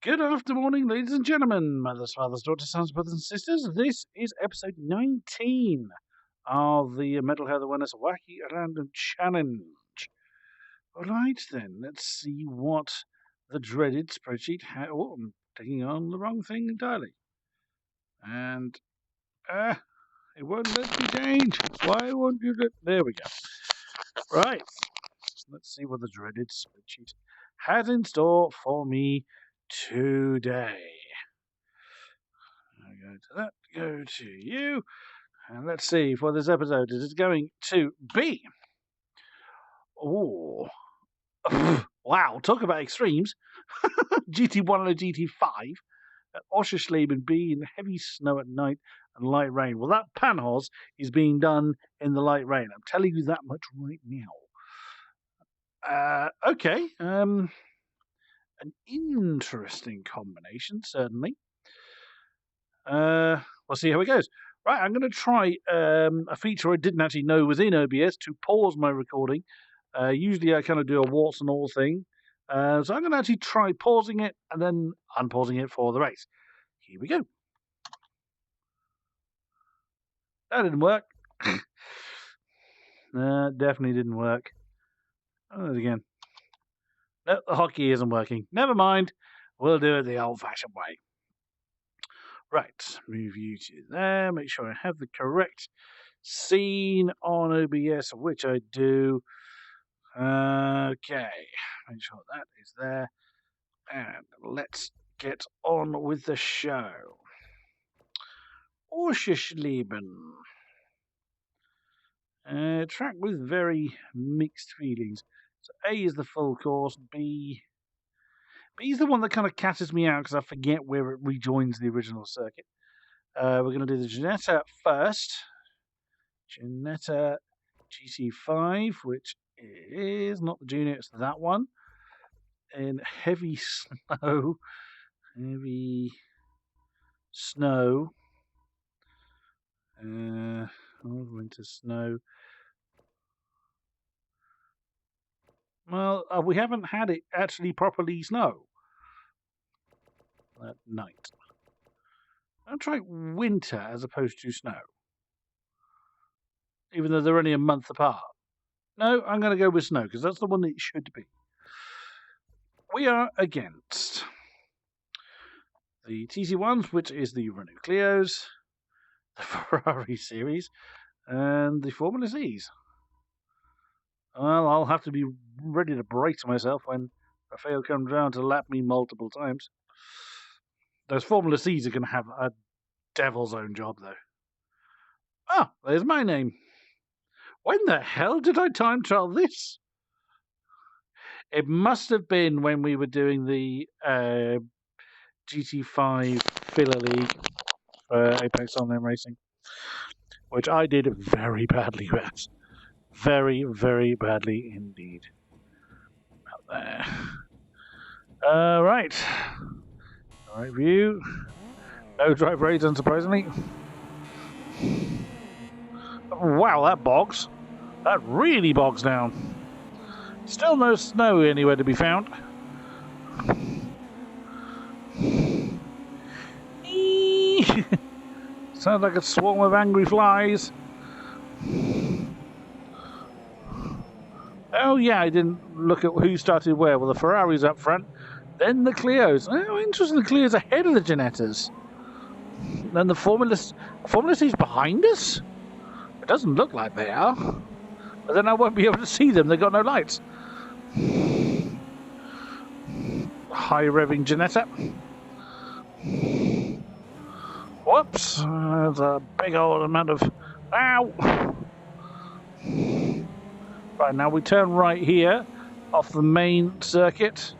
Good afternoon, ladies and gentlemen, mothers, fathers, daughters, sons, brothers, and sisters. This is episode 19 of the Mental Health Awareness Wacky Random Challenge. All right, then, let's see what the dreaded spreadsheet has. Oh, I'm taking on the wrong thing entirely. And, it won't let me change. Why won't you let... There we go. Right, let's see what the dreaded spreadsheet has in store for me today. Go to that, go to you, and let's see for this episode. Is it going to be? Oh, wow! Talk about extremes. GT1 and GT5 at Oschersleben B in heavy snow at night and light rain. Well, that Panhos is being done in the light rain. I'm telling you that much right now. Okay. An interesting combination, certainly. We'll see how it goes. Right, I'm going to try a feature I didn't actually know was in OBS to pause my recording. Usually I kind of do a warts and all thing. So I'm going to actually try pausing it and then unpausing it for the race. Here we go. That didn't work. Definitely didn't work. I'll do it again. No, the hotkey isn't working. Never mind. We'll do it the old-fashioned way. Right, move you to there. Make sure I have the correct scene on OBS, which I do. Okay, make sure that is there. And let's get on with the show. Oschersleben. Track with very mixed feelings. So A is the full course. B is the one that kind of catches me out because I forget where it rejoins the original circuit. We're going to do the Ginetta first. Ginetta GT5, which is not the junior, it's that one. In heavy snow. Winter snow. Well, we haven't had it actually properly snow at night. I'll try winter as opposed to snow, even though they're only a month apart. No, I'm going to go with snow because that's the one that it should be. We are against the TC1s, which is the Renault Clios, the Ferrari series, and the Formula Cs. Well, I'll have to be ready to brace myself when Rafael comes round to lap me multiple times. Those Formula Cs are going to have a devil's own job, though. Ah, there's my name. When the hell did I time trial this? It must have been when we were doing the GT5 Filler League for Apex Online Racing, which I did very badly with. Very, very badly indeed. Out there. Right. All right, view. No drive raids, unsurprisingly. Wow, that bogs. That really bogs down. Still no snow anywhere to be found. Sounds like a swarm of angry flies. Oh yeah, I didn't look at who started where. Well, the Ferrari's up front, then the Clios. Oh, interesting, the Clios ahead of the Ginettas. Then the Formula C's behind us? It doesn't look like they are. But then I won't be able to see them, they've got no lights. High revving Ginetta. Whoops, there's a big old amount of... Ow! Right, now we turn right here, off the main circuit.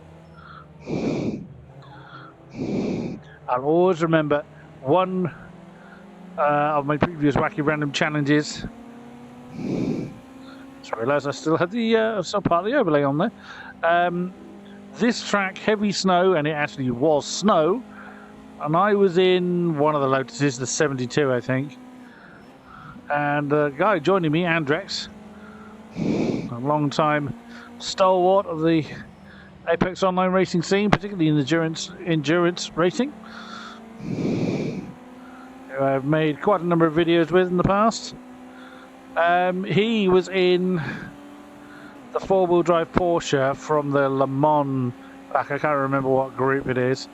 I'll always remember one of my previous Wacky Random challenges. Just realised I still had the still part of the overlay on there. This track, heavy snow, and it actually was snow. And I was in one of the Lotuses, the 72, I think. And the guy joining me, Andrex, a long time stalwart of the Apex online racing scene, particularly in endurance racing. Who I've made quite a number of videos with in the past. He was in the four-wheel drive Porsche from the Le Mans back. I can't remember what group it is.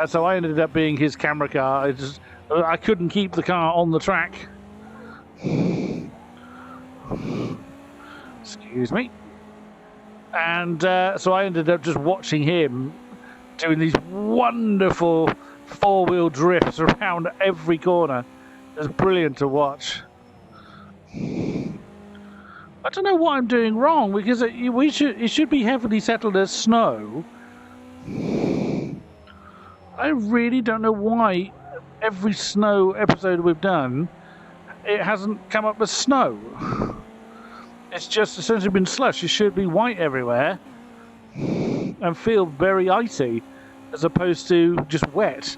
So I ended up being his camera car. I couldn't keep the car on the track. Excuse me. And so I ended up just watching him doing these wonderful four-wheel drifts around every corner. It was brilliant to watch. I don't know what I'm doing wrong, because it should be heavily settled as snow. I really don't know why every snow episode we've done, it hasn't come up as snow. It's just essentially been slush. It should be white everywhere and feel very icy, as opposed to just wet.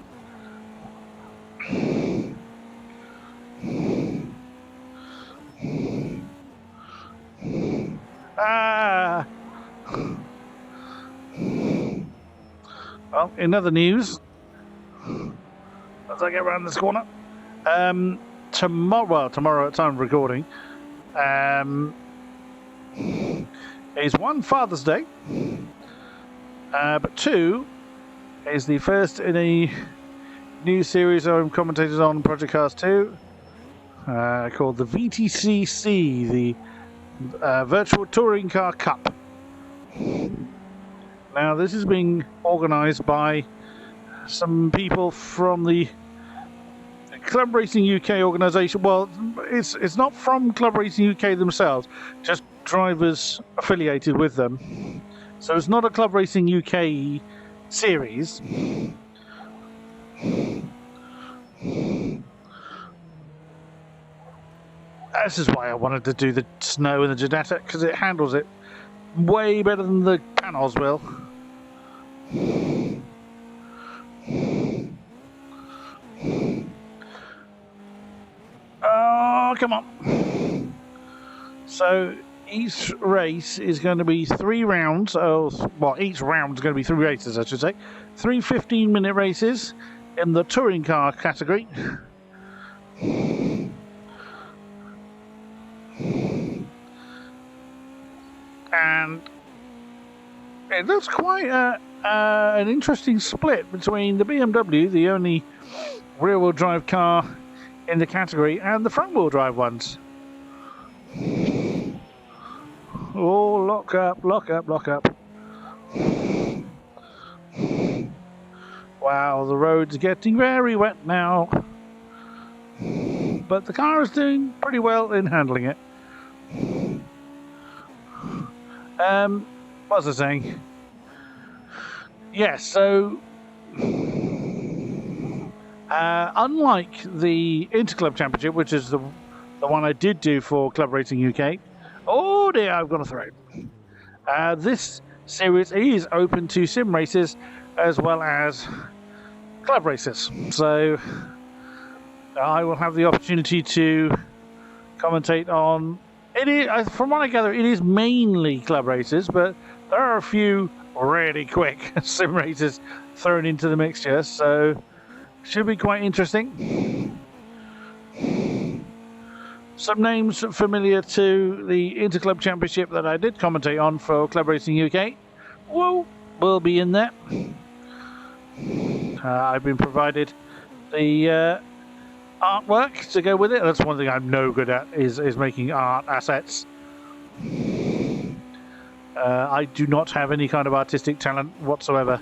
Ah! Well, in other news, as I get around this corner, tomorrow at time of recording, is one, Father's Day, but two, is the first in a new series I'm commentated on Project Cars 2, called the VTCC, the Virtual Touring Car Cup. Now, this is being organised by some people from the Club Racing UK organisation. Well, it's not from Club Racing UK themselves, just drivers affiliated with them. So it's not a Club Racing UK series. This is why I wanted to do the snow and the genetic, because it handles it way better than the panels will. Oh, come on. So each race is going to be 3 rounds. Well, each round is going to be 3 races, I should say. 3 15-minute races in the touring car category. And it looks quite an interesting split between the BMW, the only rear-wheel drive car in the category, and the front-wheel drive ones. Oh, lock up, lock up, lock up. Wow, the road's getting very wet now. But the car is doing pretty well in handling it. What was I saying? Yes, so unlike the Interclub Championship, which is the one I did do for Club Racing UK, oh dear, I've got a throat. This series is open to sim races as well as club races, so I will have the opportunity to commentate on it. Is, from what I gather, it is mainly club races, but there are a few really quick sim races thrown into the mixture, so should be quite interesting. Some names familiar to the Interclub Championship that I did commentate on for Club Racing UK will be in there. I've been provided the artwork to go with it. That's one thing I'm no good at, is making art assets. I do not have any kind of artistic talent whatsoever.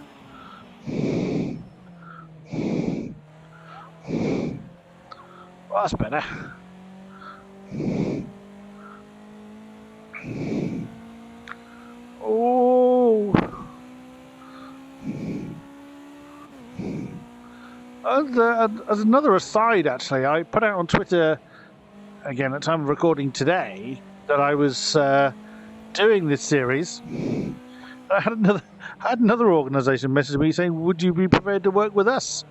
Well, that's better. Oh. As another aside, actually, I put out on Twitter, again at time of recording today, that I was doing this series. I had another organisation message me saying, "Would you be prepared to work with us?"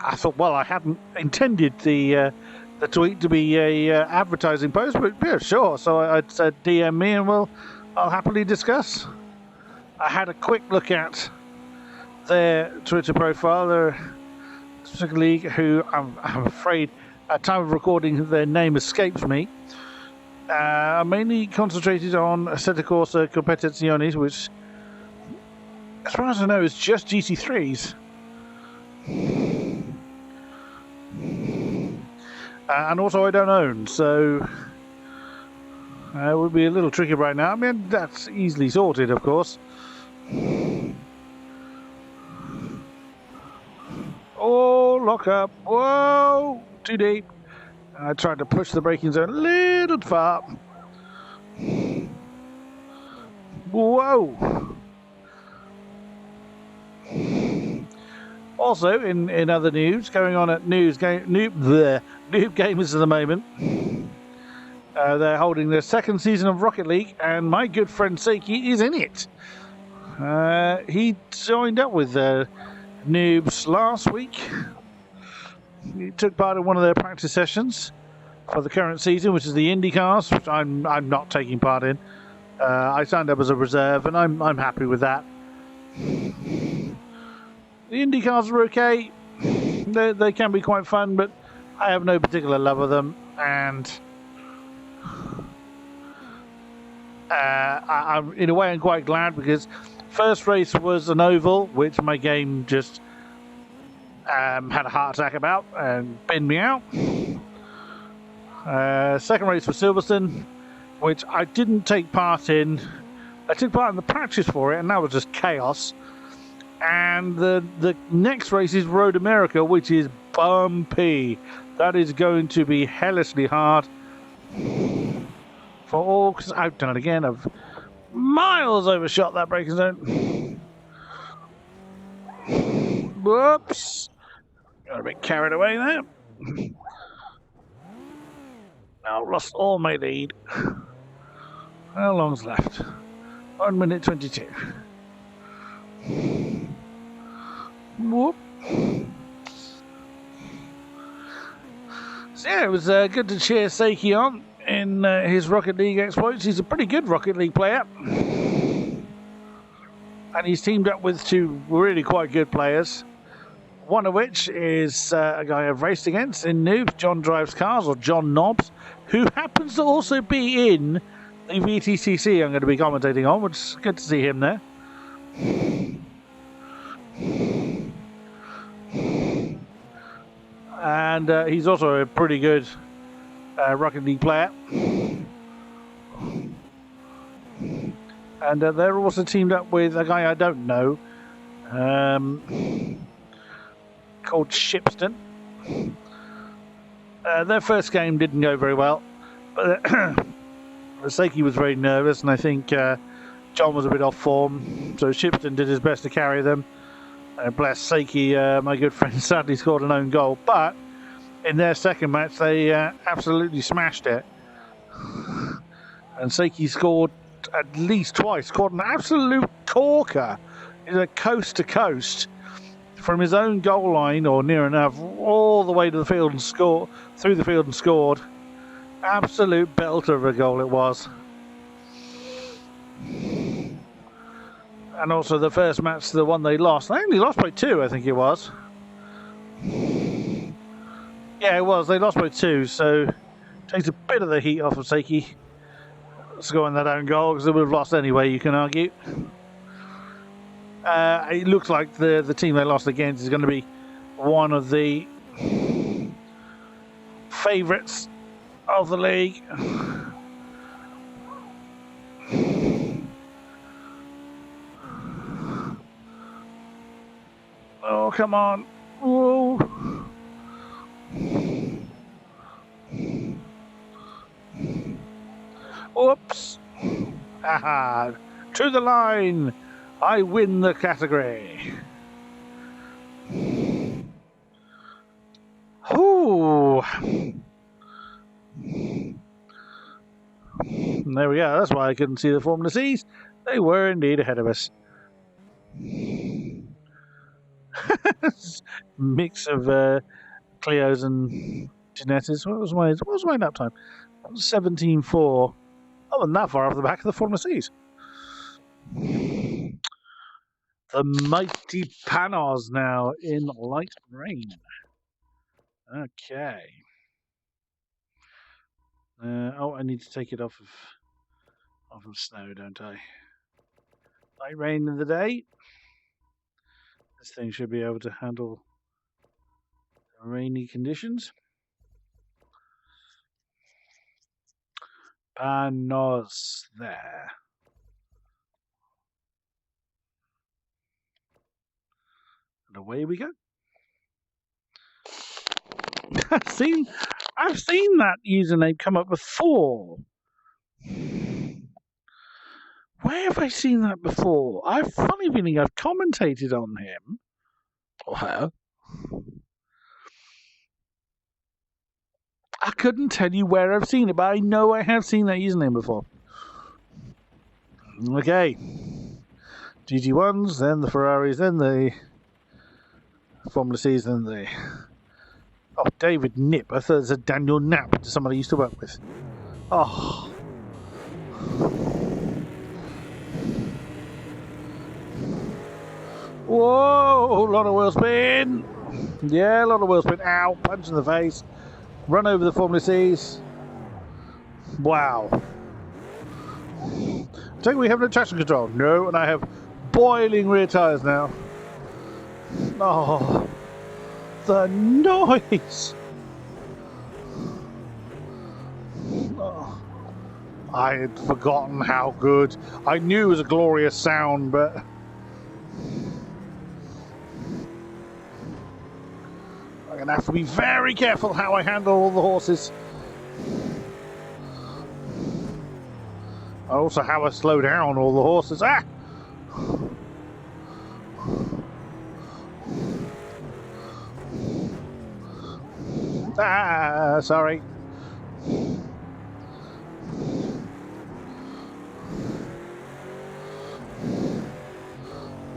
I thought, well, I hadn't intended the tweet to be a advertising post, but yeah, sure. So I said, DM me and we'll I'll happily discuss. I had a quick look at their Twitter profile, their specific league, who I'm afraid at time of recording their name escapes me. Mainly concentrated on Assetto Corsa Competizione, which, as far as I know, is just GT3s. And also I don't own, so it would be a little tricky right now. I mean, that's easily sorted, of course. Oh, lock up. Whoa, too deep. I tried to push the braking zone a little far. Whoa. Also, in other news, going on at Noob Gamers at the moment, they're holding their second season of Rocket League, and my good friend Seiki is in it. He joined up with Noobs last week. He took part in one of their practice sessions for the current season, which is the IndyCars, which I'm not taking part in. I signed up as a reserve, and I'm happy with that. The IndyCars are okay. They can be quite fun, but I have no particular love of them, and I'm in a way I'm quite glad, because first race was an oval, which my game just had a heart attack about and binned me out. Second race was Silverstone, which I didn't take part in. I took part in the practice for it, and that was just chaos. And the next race is Road America, which is bumpy. That is going to be hellishly hard for all, because I've done it again. I've miles overshot that braking zone. Whoops. Got a bit carried away there. Now lost all my lead. How long's left? 1 minute 22. Whoop. So yeah, it was good to cheer Seiki on in his Rocket League exploits. He's a pretty good Rocket League player. And he's teamed up with two really quite good players. One of which is a guy I've raced against in Noobs, John Drives Cars, or John Knobs, who happens to also be in the VTCC I'm going to be commentating on, which is good to see him there. And he's also a pretty good Rocket League player. And they're also teamed up with a guy I don't know, called Shipston. Their first game didn't go very well, but Seiki was very nervous, and I think John was a bit off form, so Shipston did his best to carry them. Bless Seiki, my good friend, sadly scored an own goal, but in their second match they absolutely smashed it. And Seiki scored at least twice, scored an absolute corker in a coast to coast from his own goal line, or near enough, all the way to the field and through the field and scored. Absolute belter of a goal it was. And also the first match, the one they lost, they only lost by 2, I think it was. Yeah, it was. They lost by 2, so takes a bit of the heat off of Seiki scoring that own goal, because they would have lost anyway, you can argue. It looks like the team they lost against is going to be one of the favourites of the league. Oh, come on. Whoa. Oops. Haha. To the line. I win the category. Ooh. There we go. That's why I couldn't see the Formula Cs. They were indeed ahead of us. Mix of Clios and Genettas. What was my lap time? That was 17.4. I wasn't that far off the back of the Formula Cs. The mighty Panos now in light rain. Okay. Oh, I need to take it off of snow, don't I? Light rain in the day. This thing should be able to handle rainy conditions. Panos there. And away we go. I've seen that username come up before. Where have I seen that before? I have a funny feeling I've commentated on him or her. I couldn't tell you where I've seen it, but I know I have seen that username before. Okay. GG1s, then the Ferraris, then the Formula Cs, then the... Oh, David Nip. I thought it was a Daniel Knapp, somebody I used to work with. Oh. Whoa, a lot of wheel spin. Yeah, a lot of wheel spin. Ow, punch in the face. Run over the Formula Cs. Wow. Take we have no traction control. No, and I have boiling rear tyres now. Oh, the noise. Oh, I had forgotten how good. I knew it was a glorious sound, but... I'm going to have to be very careful how I handle all the horses. Also how I slow down all the horses. Ah! Ah, sorry.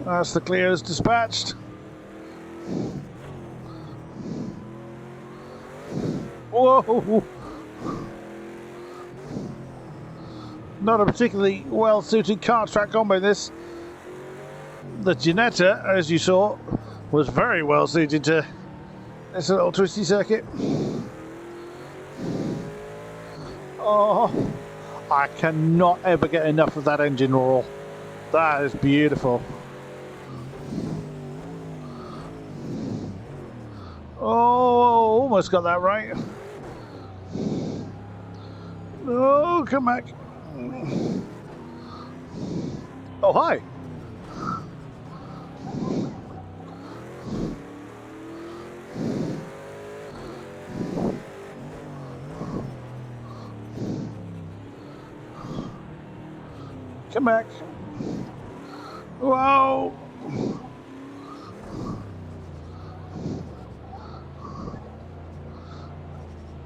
That's the clears dispatched. Whoa! Not a particularly well-suited kart track combo, this. The Ginetta, as you saw, was very well-suited to this little twisty circuit. Oh, I cannot ever get enough of that engine roar. That is beautiful. Oh, almost got that right. Oh, come back. Oh, hi. Come back. Whoa.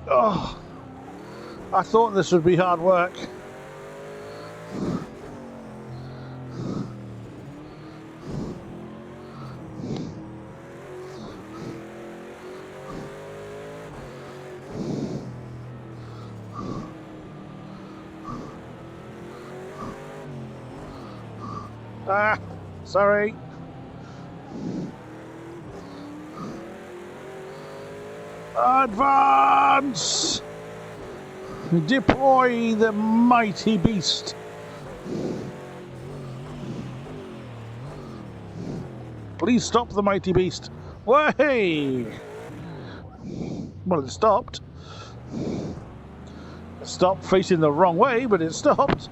Oh, I thought this would be hard work. Ah, sorry. Advance! Deploy the mighty beast. Please stop the mighty beast. Way! Well, it stopped. It stopped facing the wrong way, but it stopped.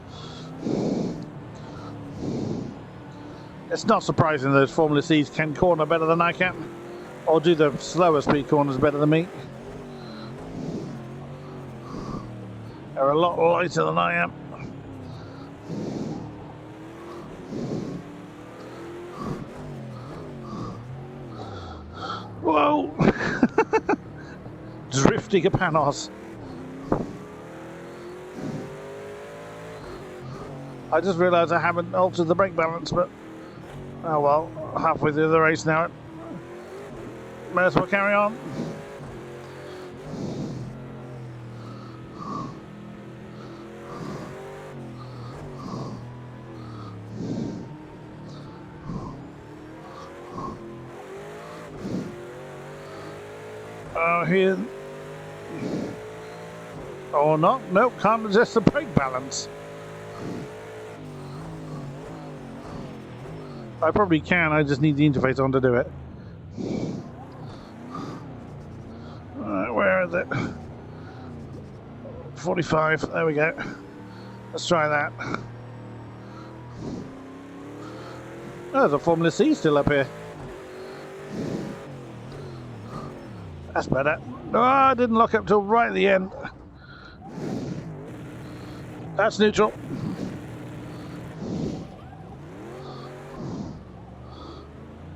It's not surprising those Formula Cs can corner better than I can, or do the slower speed corners better than me. They're a lot lighter than I am. Whoa! Drifting a Panos. I just realised I haven't altered the brake balance, but oh well, halfway through the race now. May as well carry on. Here. Or not. Nope, can't adjust the brake balance. I probably can, I just need the interface on to do it. Alright, where is it? 45, there we go. Let's try that. Oh, there's a Formula C still up here. That's better. Oh, I didn't lock up till right at the end. That's neutral.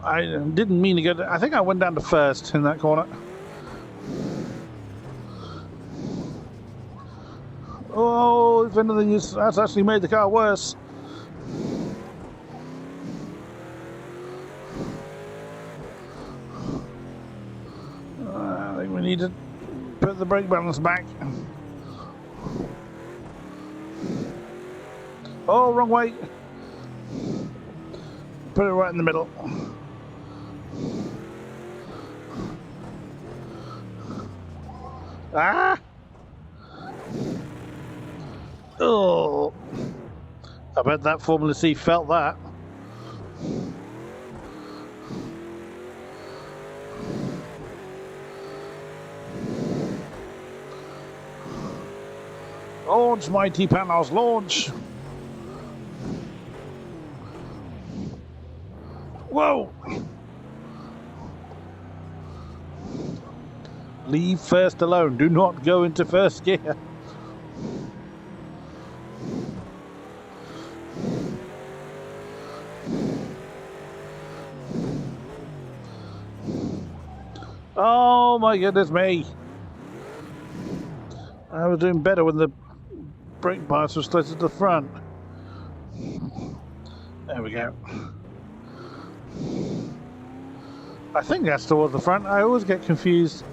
I didn't mean to go. I think I went down to first in that corner. Oh, if anything, that's actually made the car worse. I think we need to put the brake balance back. Oh, wrong way. Put it right in the middle. Ah! Oh! I bet that Formula C felt that. Launch, mighty Panos, launch! Whoa! Leave first alone. Do not go into first gear. Oh my goodness me! I was doing better when the brake bias was closer to the front. There we go. I think that's towards the front. I always get confused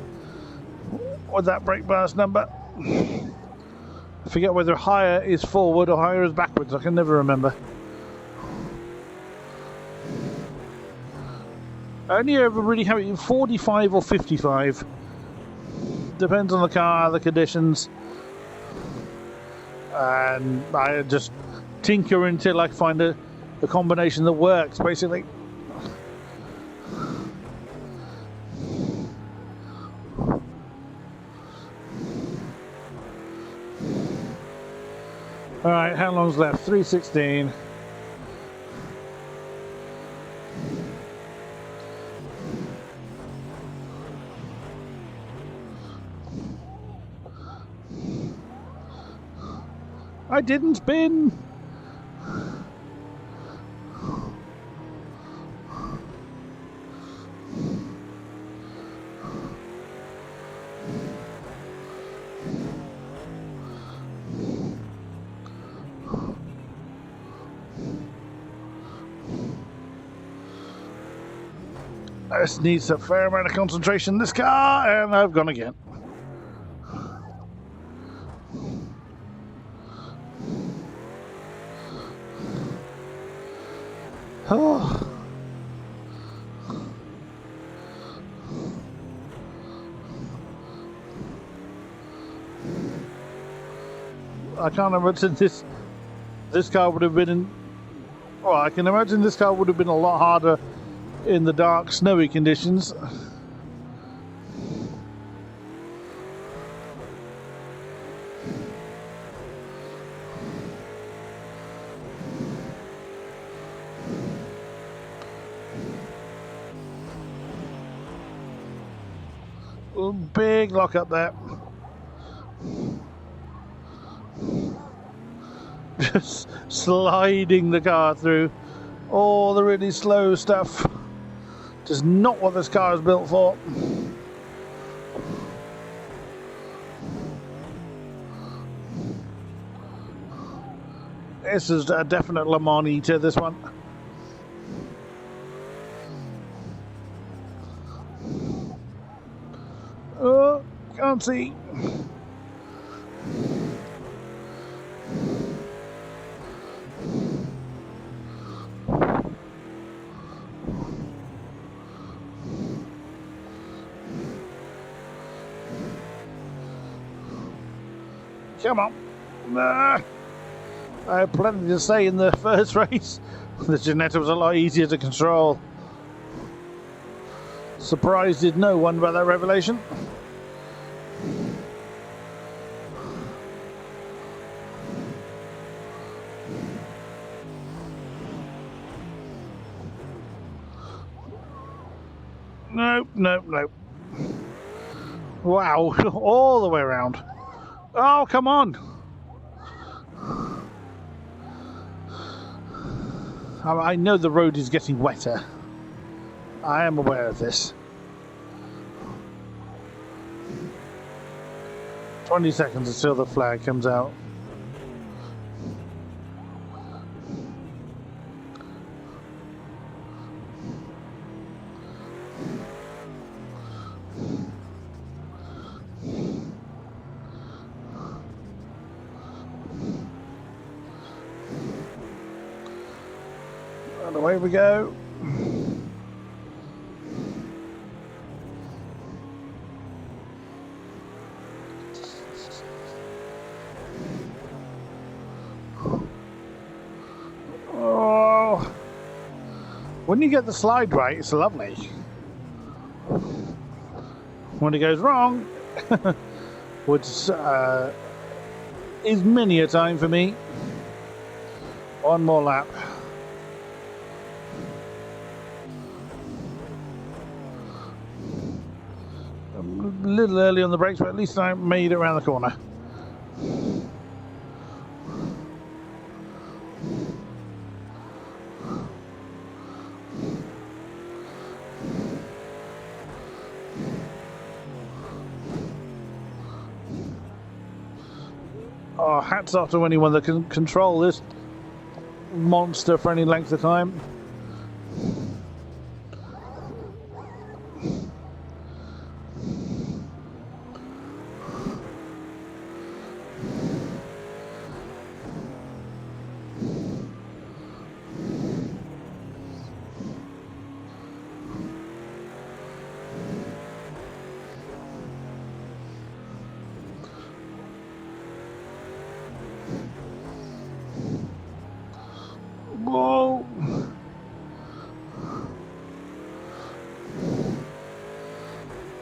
with that brake bias number. I forget whether higher is forward or higher is backwards. I can never remember. I only ever really have it in 45 or 55. Depends on the car, the conditions. And I just tinker until I find a combination that works, basically. Alright, how long's left? 3:16. I didn't spin! This needs a fair amount of concentration in this car, and I've gone again. Oh. I can't imagine this car would have been in. Well, I can imagine this car would have been a lot harder in the dark, snowy conditions. Big lock up there. Just sliding the car through all the really slow stuff. Just not what this car is built for. This is a definite Le Mans eater, this one. Oh, can't see. Come on. I had plenty to say in the first race. The Ginetta was a lot easier to control. Surprised did no one by that revelation. Nope. Wow, all the way around. Oh, come on. I know the road is getting wetter. I am aware of this. 20 seconds until the flag comes out. And away we go. Oh, when you get the slide right, it's lovely. When it goes wrong, which is many a time for me. One more lap. A little early on the brakes, but at least I made it around the corner. Oh, hats off to anyone that can control this monster for any length of time. Whoa!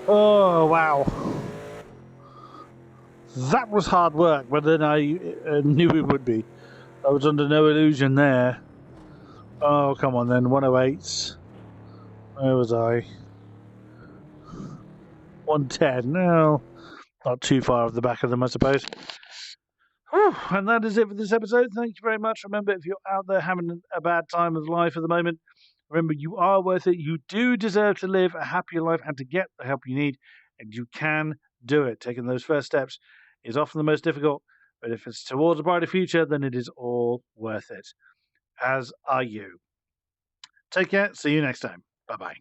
Oh, wow. That was hard work, but then I knew it would be. I was under no illusion there. Oh, come on then, 108. Where was I? 110. No, not too far off the back of them, I suppose. Whew, and that is it for this episode. Thank you very much. Remember, if you're out there having a bad time of life at the moment, remember you are worth it. You do deserve to live a happier life and to get the help you need, and you can do it. Taking those first steps is often the most difficult, but if it's towards a brighter future, then it is all worth it. As are you. Take care. See you next time. Bye-bye.